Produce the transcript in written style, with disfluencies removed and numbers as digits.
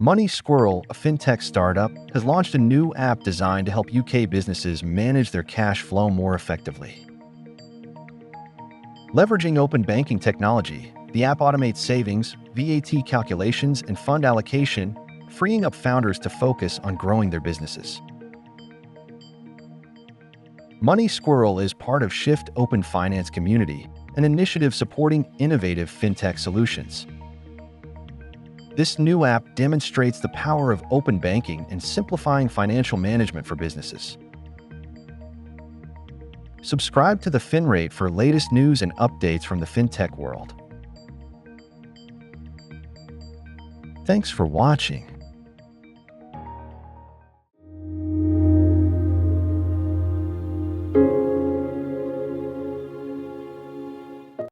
Money Squirrel, a fintech startup, has launched a new app designed to help UK businesses manage their cash flow more effectively. Leveraging open banking technology, the app automates savings, VAT calculations, and fund allocation, freeing up founders to focus on growing their businesses. Money Squirrel is part of Shift Open Finance Community, an initiative supporting innovative fintech solutions. This new app demonstrates the power of open banking and simplifying financial management for businesses. Subscribe to TheFinRate for latest news and updates from the fintech world. Thanks for watching.